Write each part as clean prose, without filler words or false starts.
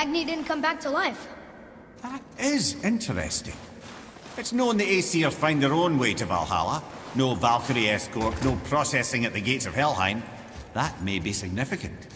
Magni didn't come back to life. That is interesting. It's known the Aesir find their own way to Valhalla. No Valkyrie escort, no processing at the gates of Helheim. That may be significant.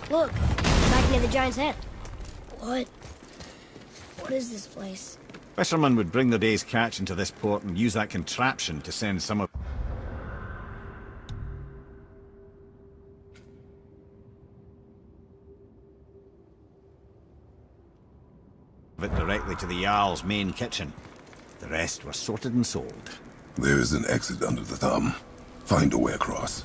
Look, back near the giant's head. What? What is this place? Fishermen would bring their day's catch into this port and use that contraption to send some of it directly to the Jarl's main kitchen. The rest were sorted and sold. There is an exit under the thumb. Find a way across.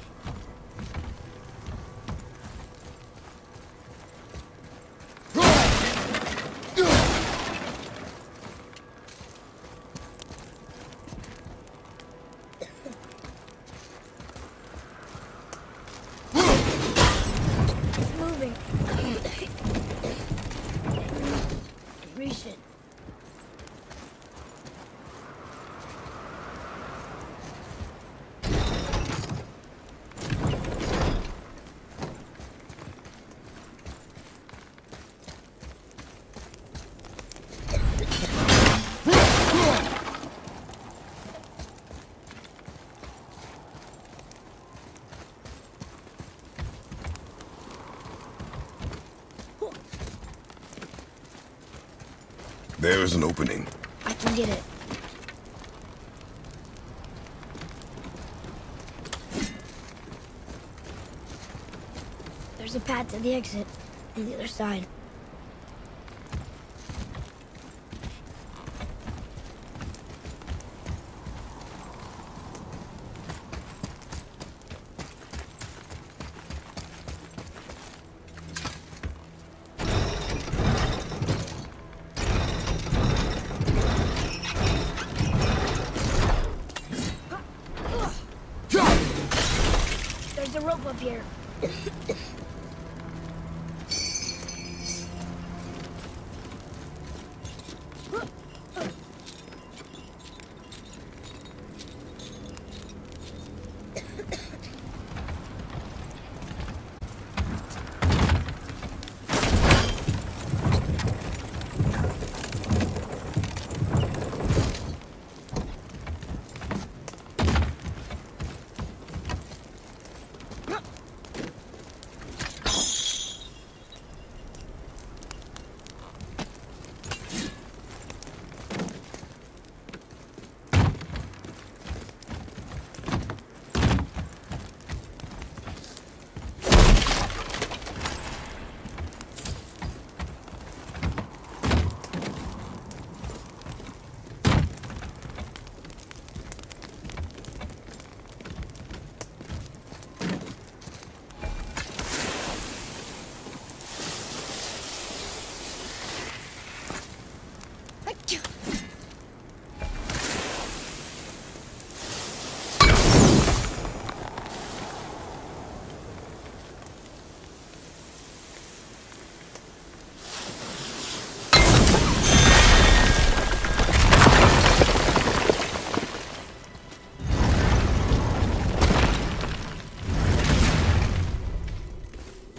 There is an opening. I can get it. There's a path to the exit on the other side. There's a rope up here.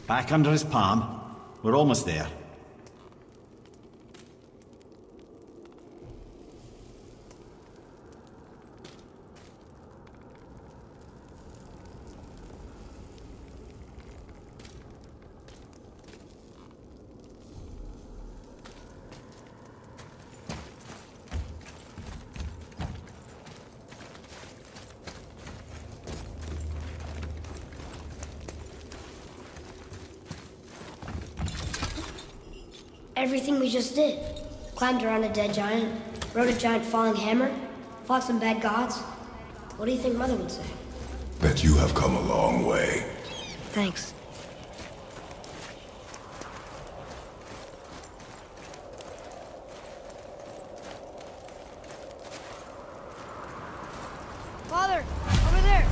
Back under his palm. We're almost there. Everything we just did. Climbed around a dead giant, rode a giant falling hammer, fought some bad gods. What do you think Mother would say? Bet you have come a long way. Thanks. Father, over there!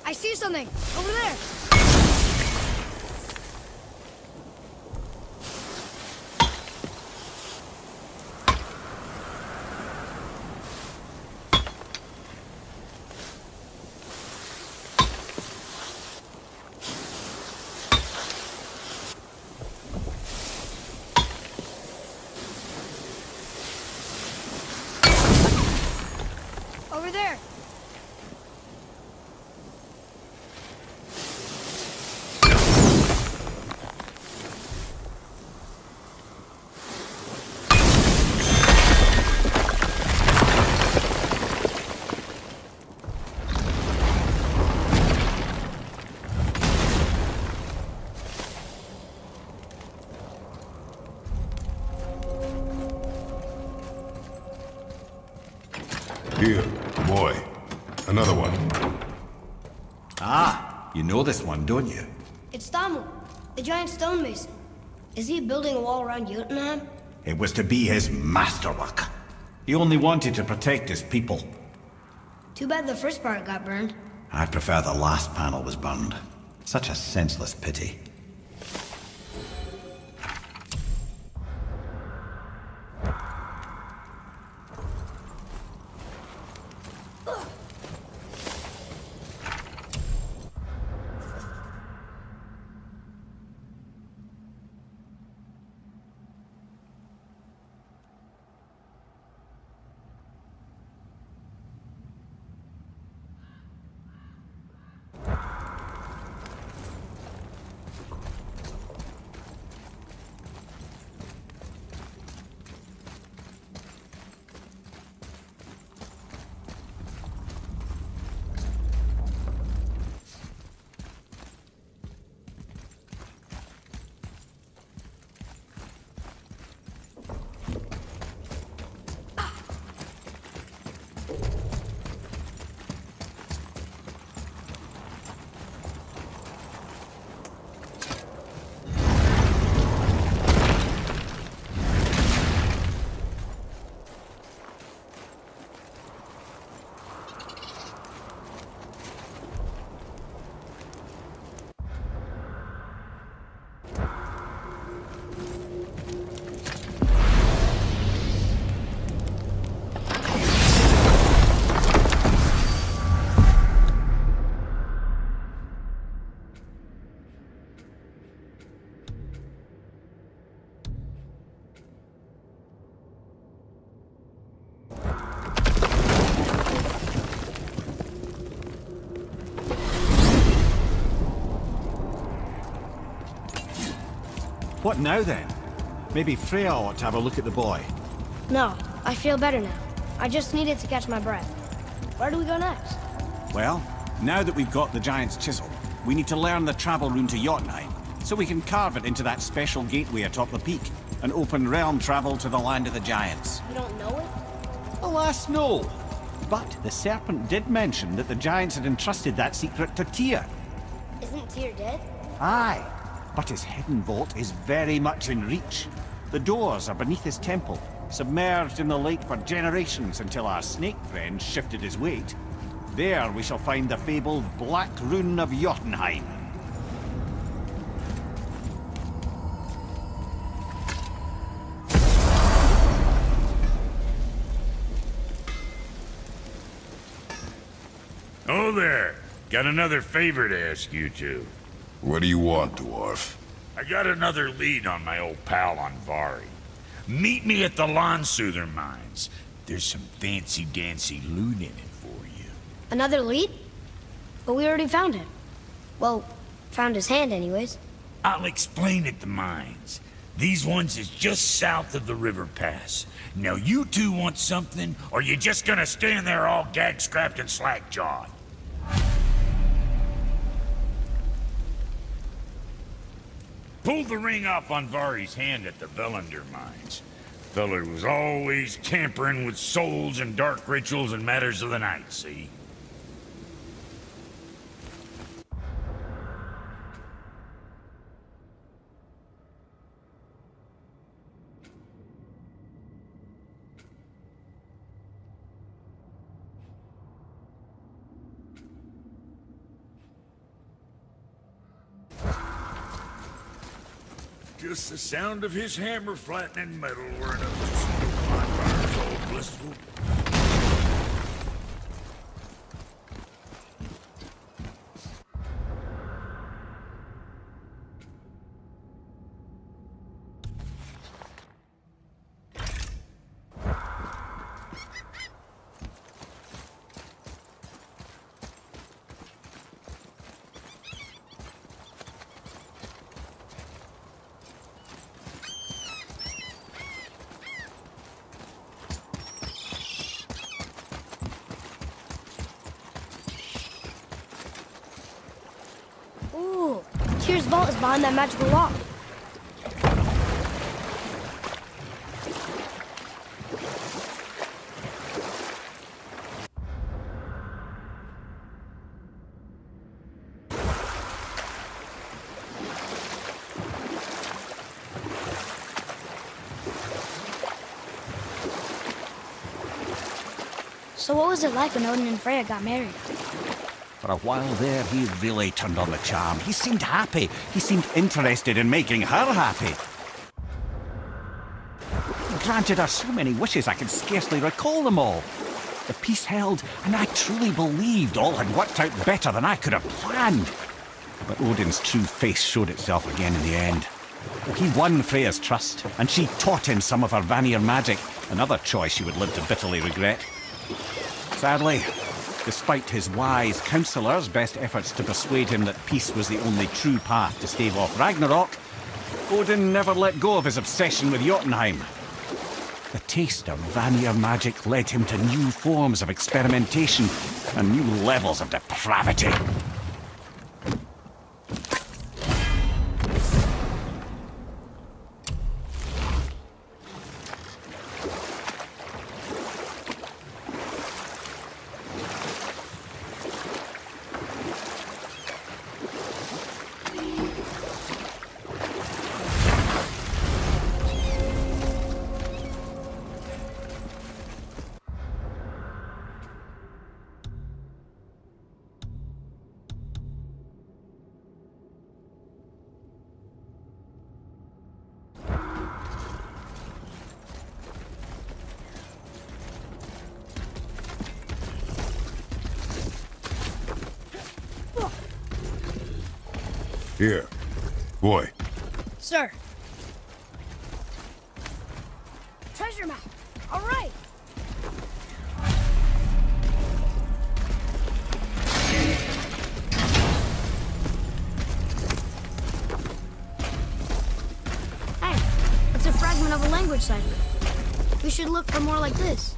I see something! Over there! Over there! Here, boy. Another one. Ah, you know this one, don't you? It's Thamur, the giant stonemason. Is he building a wall around Jotunheim? It was to be his masterwork. He only wanted to protect his people. Too bad the first part got burned. I prefer the last panel was burned. Such a senseless pity. What now then? Maybe Freya ought to have a look at the boy. No, I feel better now. I just needed to catch my breath. Where do we go next? Well, now that we've got the giant's chisel, we need to learn the travel rune to Jotunheim, so we can carve it into that special gateway atop the peak, and open realm travel to the land of the giants. You don't know it? Alas, no. But the serpent did mention that the giants had entrusted that secret to Tyr. Isn't Tyr dead? Aye, but his hidden vault is very much in reach. The doors are beneath his temple, submerged in the lake for generations until our snake friend shifted his weight. There we shall find the fabled Black Rune of Jotunheim. Oh there! Got another favor to ask you two. What do you want, dwarf? I got another lead on my old pal Andvari. Meet me at the Landsoother mines. There's some fancy-dancy loot in it for you. Another lead? But we already found him. Well, found his hand anyways. I'll explain at the mines. These ones is just south of the river pass. Now you two want something, or you just gonna stand there all gag-scrapped and slack-jawed? Pulled the ring off Andvari's hand at the Velander mines. Feller was always tampering with souls and dark rituals and matters of the night, see? Just the sound of his hammer flattening metal were enough to seal my fire's old blissful. Ooh, Tyr's vault is behind that magical lock. So what was it like when Odin and Freya got married? For a while there, he really turned on the charm. He seemed happy. He seemed interested in making her happy. He granted her so many wishes I could scarcely recall them all. The peace held, and I truly believed all had worked out better than I could have planned. But Odin's true face showed itself again in the end. He won Freya's trust, and she taught him some of her Vanir magic, another choice she would live to bitterly regret. Sadly, despite his wise counselors' best efforts to persuade him that peace was the only true path to stave off Ragnarok, Odin never let go of his obsession with Jotunheim. The taste of Vanir magic led him to new forms of experimentation and new levels of depravity. Here. Boy. Sir. Treasure map. All right. Hey, it's a fragment of a language cipher. We should look for more like this.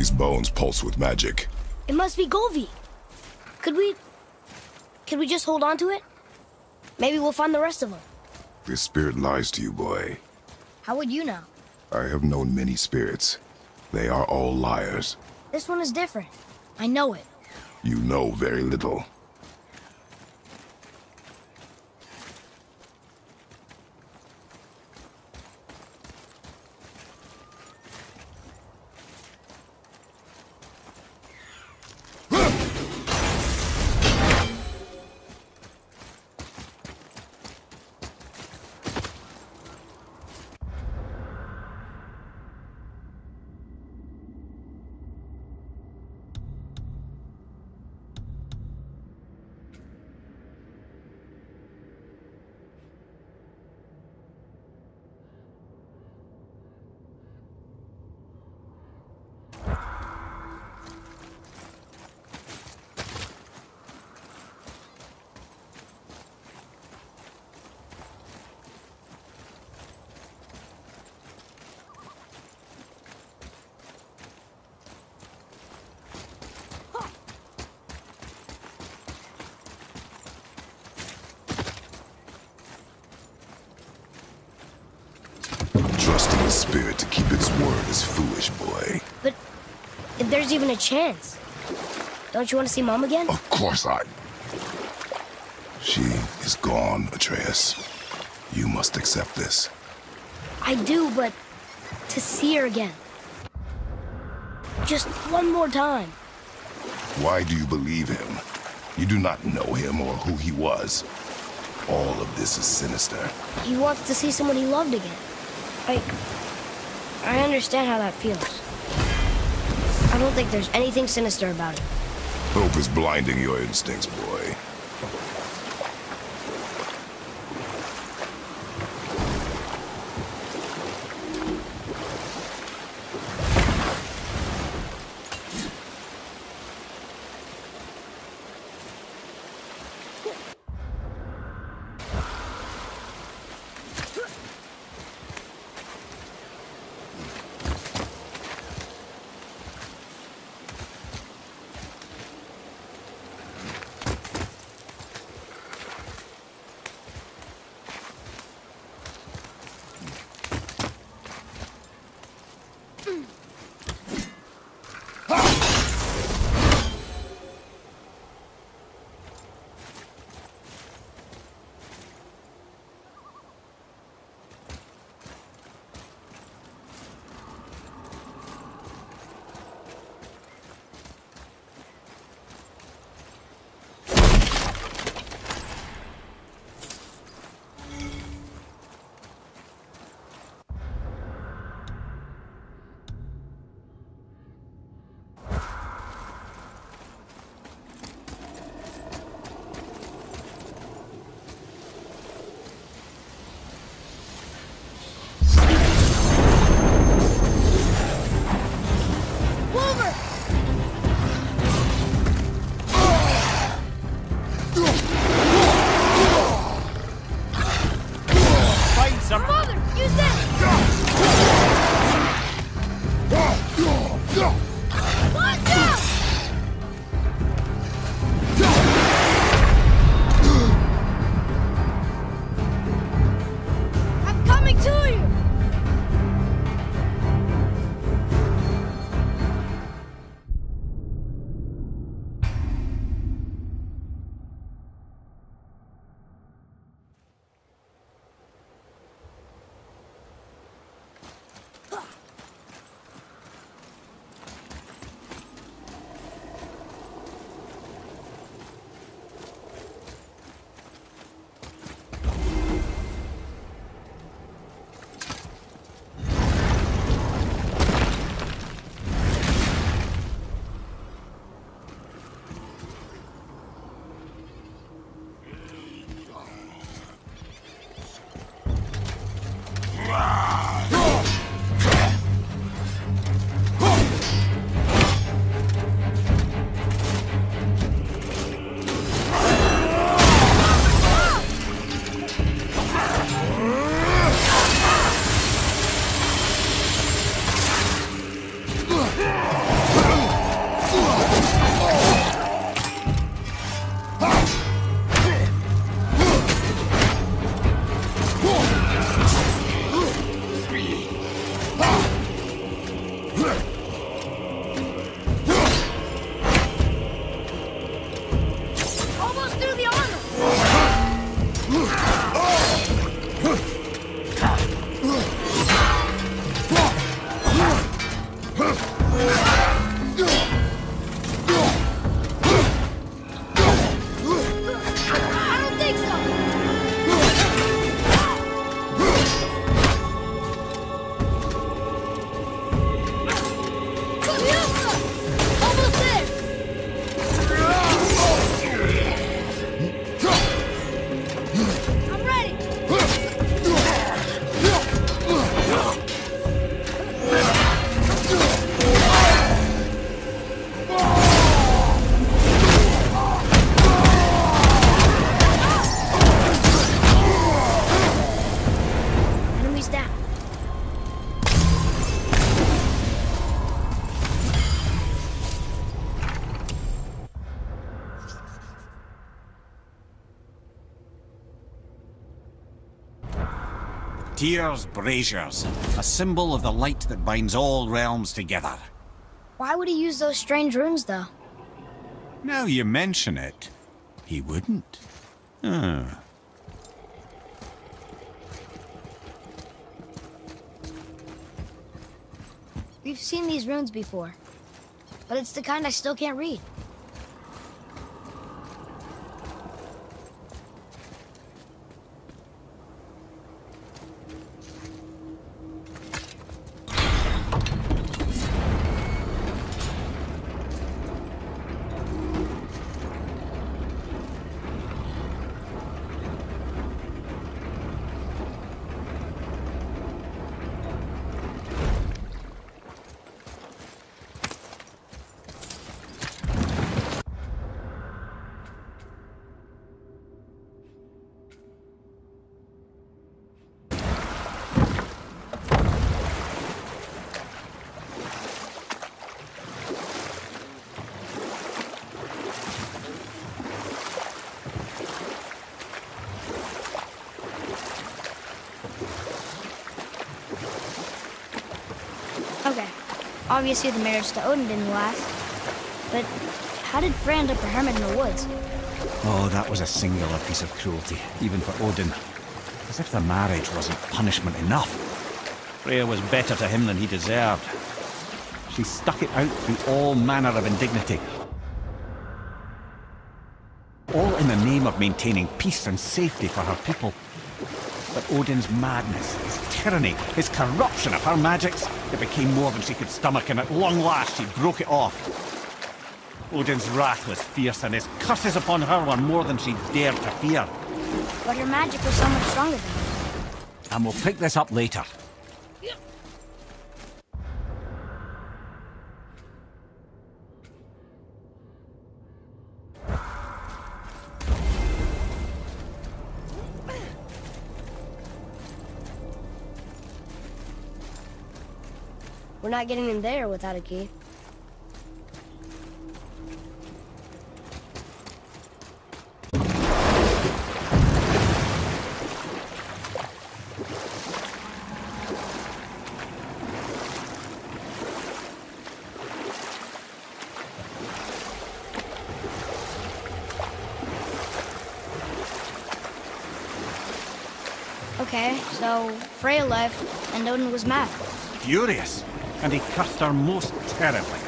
These bones pulse with magic. It must be Golvi. Could we just hold on to it? Maybe we'll find the rest of them. This spirit lies to you, boy. How would you know? I have known many spirits. They are all liars. This one is different. I know it. You know very little. Trusting the spirit to keep its word is foolish, boy. But if there's even a chance, don't you want to see Mom again? Of course I... She is gone, Atreus. You must accept this. I do, but to see her again. Just one more time. Why do you believe him? You do not know him or who he was. All of this is sinister. He wants to see someone he loved again. I understand how that feels. I don't think there's anything sinister about it. Hope is blinding your instincts, boy. Tyr's braziers, a symbol of the light that binds all realms together. Why would he use those strange runes, though? Now you mention it, he wouldn't. We've seen these runes before, but it's the kind I still can't read. Okay, obviously the marriage to Odin didn't last, but how did Frey end up a hermit in the woods? Oh, that was a singular piece of cruelty, even for Odin. As if the marriage wasn't punishment enough. Freya was better to him than he deserved. She stuck it out through all manner of indignity. All in the name of maintaining peace and safety for her people. But Odin's madness, his tyranny, his corruption of her magics, it became more than she could stomach, and at long last she broke it off. Odin's wrath was fierce, and his curses upon her were more than she dared to fear. But her magic was so much stronger than his. And we'll pick this up later. We're not getting in there without a key. Okay, so Freya left, and Odin was mad. Furious, and he cursed her most terribly.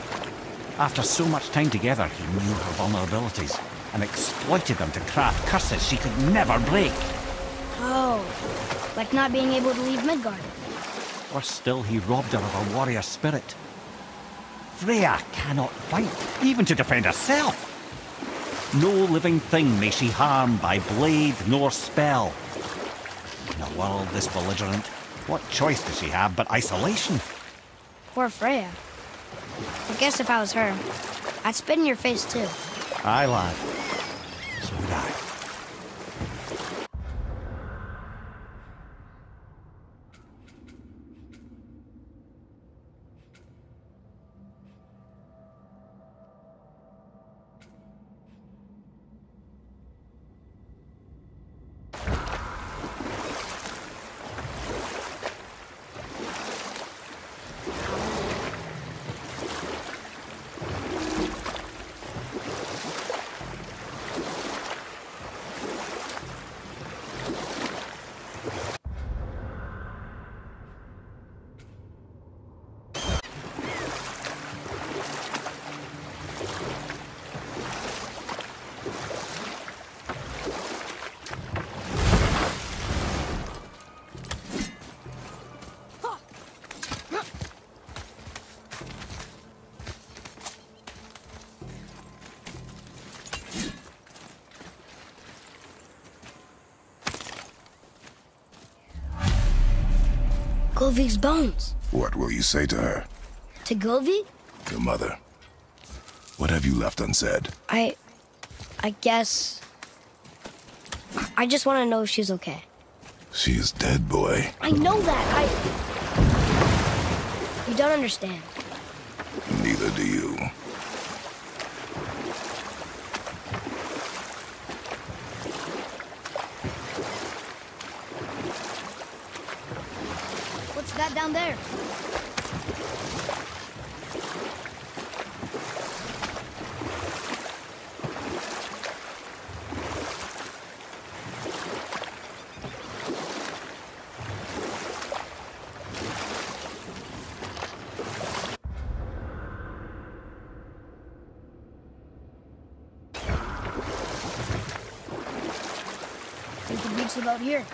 After so much time together, he knew her vulnerabilities and exploited them to craft curses she could never break. Oh, like not being able to leave Midgard. Worse still, he robbed her of her warrior spirit. Freya cannot fight, even to defend herself. No living thing may she harm by blade nor spell. In a world this belligerent, what choice does she have but isolation? Poor Freya. I guess if I was her, I'd spit in your face too. Aye, lad. So would I. Golvik's bones. What will you say to her? To Golvik? Your mother. What have you left unsaid? I guess... I just want to know if she's okay. She is dead, boy. I know that, You don't understand. Neither do you. that down there? I think the beach's about here.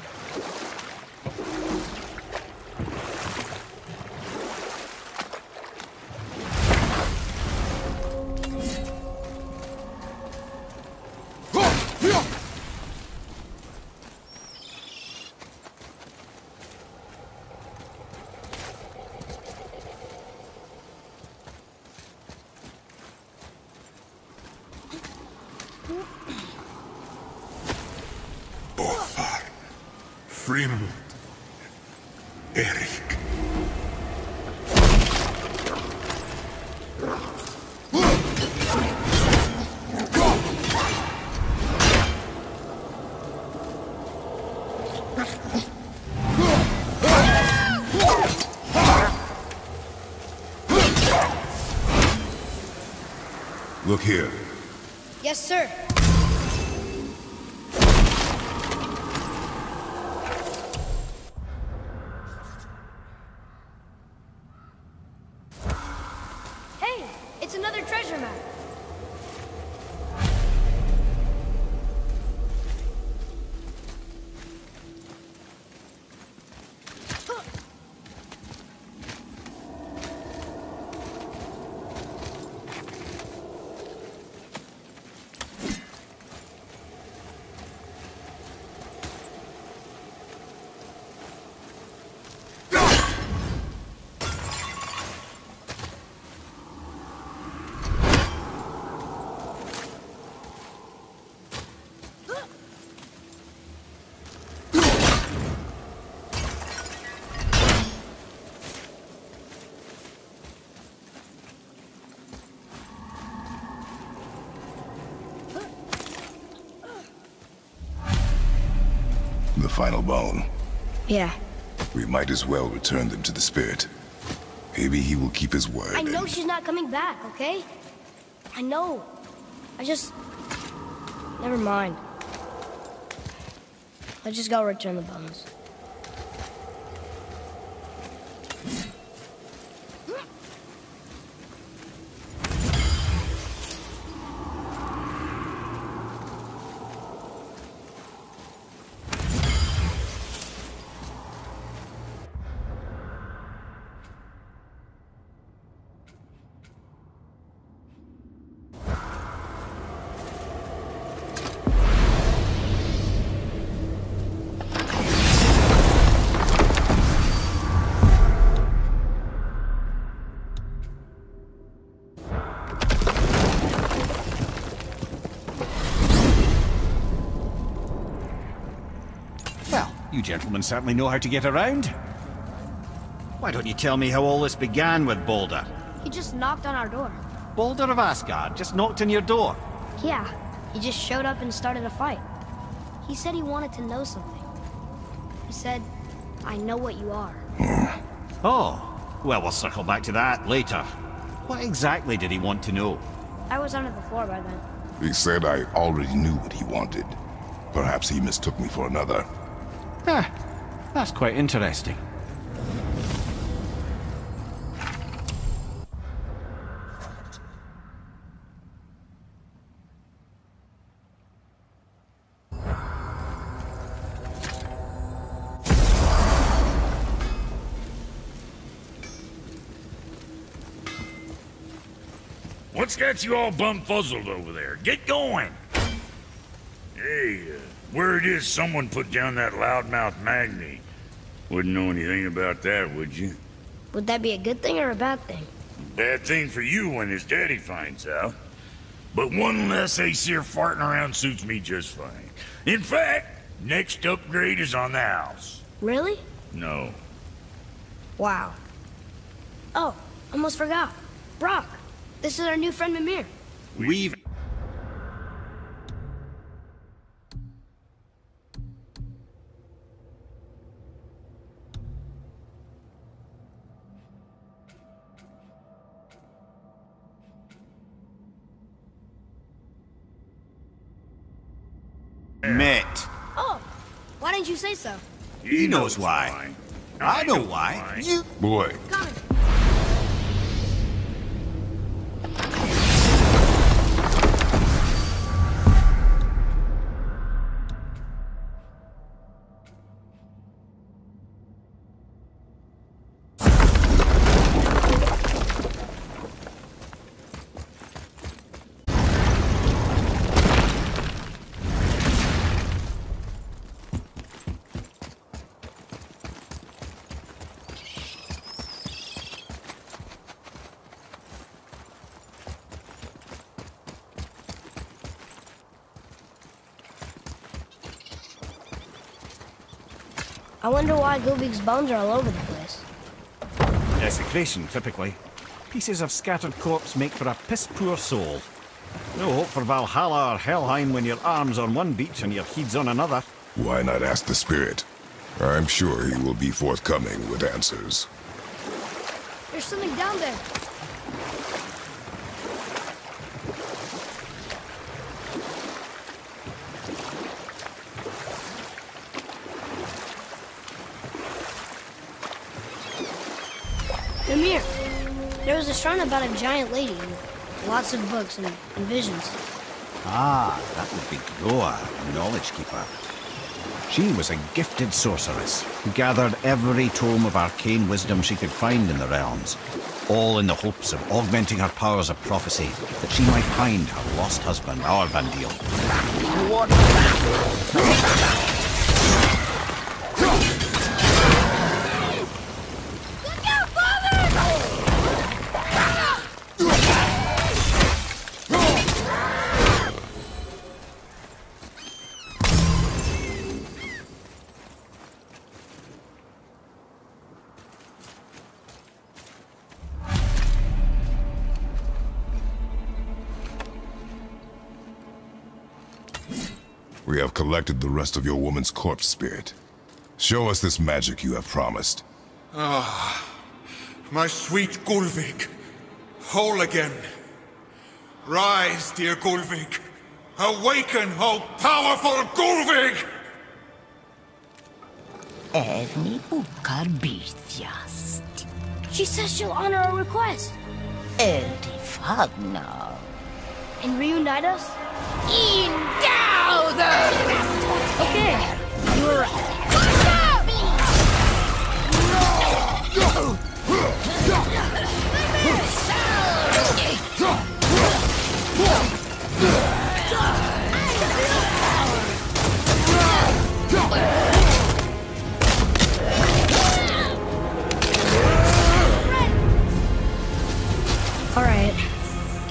Bothar, Frim, Erik. Look here. Yes, sir. Hey, it's another treasure map. The final bone. Yeah. We might as well return them to the spirit. Maybe he will keep his word. I know she's not coming back, okay? I know. I just... Never mind. Let's just go return the bones. Well, you gentlemen certainly know how to get around. Why don't you tell me how all this began with Baldur? He just knocked on our door. Baldur of Asgard just knocked on your door. Yeah, he just showed up and started a fight. He said he wanted to know something. He said, I know what you are. Oh, well, we'll circle back to that later. What exactly did he want to know? I was under the floor by then. He said I already knew what he wanted. Perhaps he mistook me for another. Ah, that's quite interesting. What's got you all bumfuzzled over there? Get going! Hey, word is someone put down that loudmouth Magni. Wouldn't know anything about that, would you? Would that be a good thing or a bad thing? Bad thing for you when his daddy finds out. But one less Aesir farting around suits me just fine. In fact, next upgrade is on the house. Really? No. Wow. Oh, almost forgot. Brock, this is our new friend Mimir. We've... met. Oh, why didn't you say so? He knows why. I know why. You... Boy, Coming. I wonder why Gulbig's bones are all over the place. Desecration, typically. Pieces of scattered corpse make for a piss-poor soul. No hope for Valhalla or Helheim when your arm's on one beach and your head's on another. why not ask the spirit? I'm sure he will be forthcoming with answers. There's something down there. Mimir, there was a shrine about a giant lady with lots of books and visions. Ah, that would be Groa, Knowledge Keeper. She was a gifted sorceress who gathered every tome of arcane wisdom she could find in the realms, all in the hopes of augmenting her powers of prophecy that she might find her lost husband, Arvandil. We have collected the rest of your woman's corpse spirit. Show us this magic you have promised. Ah, my sweet Gulvig. Whole again. Rise, dear Gulvig. Awaken, O powerful Gulvig! Evni bukar birthjast. She says she'll honor our request Eldi fagnar. and reunite us. Indauder! Okay, you were right. All right,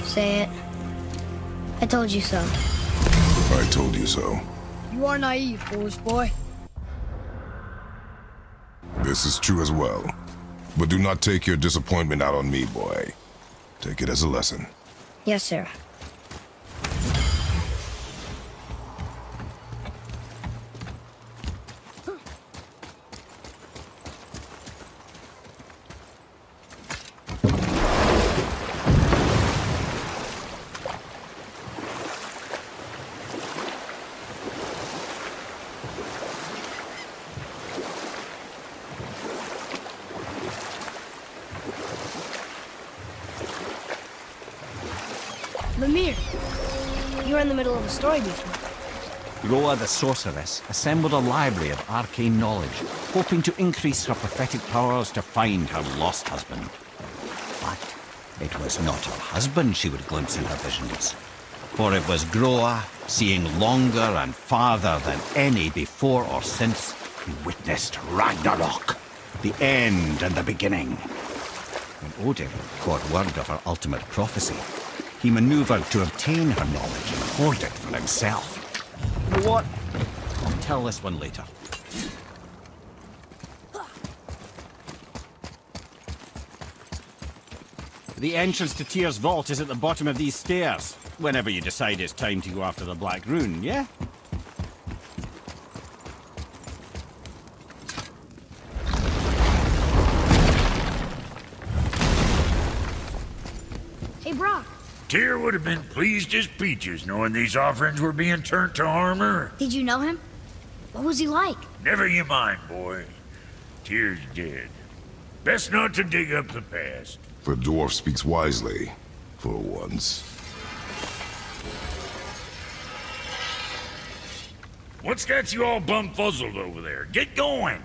say it. I told you so. I told you so. You are naive, foolish boy. This is true as well. But do not take your disappointment out on me, boy. Take it as a lesson. Yes, sir. Mimir, you were in the middle of a story before. Groa the sorceress assembled a library of arcane knowledge, hoping to increase her prophetic powers to find her lost husband. But it was not her husband she would glimpse in her visions, for it was Groa, seeing longer and farther than any before or since, who witnessed Ragnarok, the end and the beginning. When Odin caught word of her ultimate prophecy, he maneuvered to obtain her knowledge and hoard it for himself. You know what? I'll tell this one later. The entrance to Tyr's vault is at the bottom of these stairs, whenever you decide it's time to go after the Black Rune, yeah? Hey, Brock, Tyr would have been pleased as peaches knowing these offerings were being turned to armor. Did you know him? What was he like? Never you mind, boy. Tyr's dead. Best not to dig up the past. The dwarf speaks wisely, for once. What's got you all bum-fuzzled over there? Get going!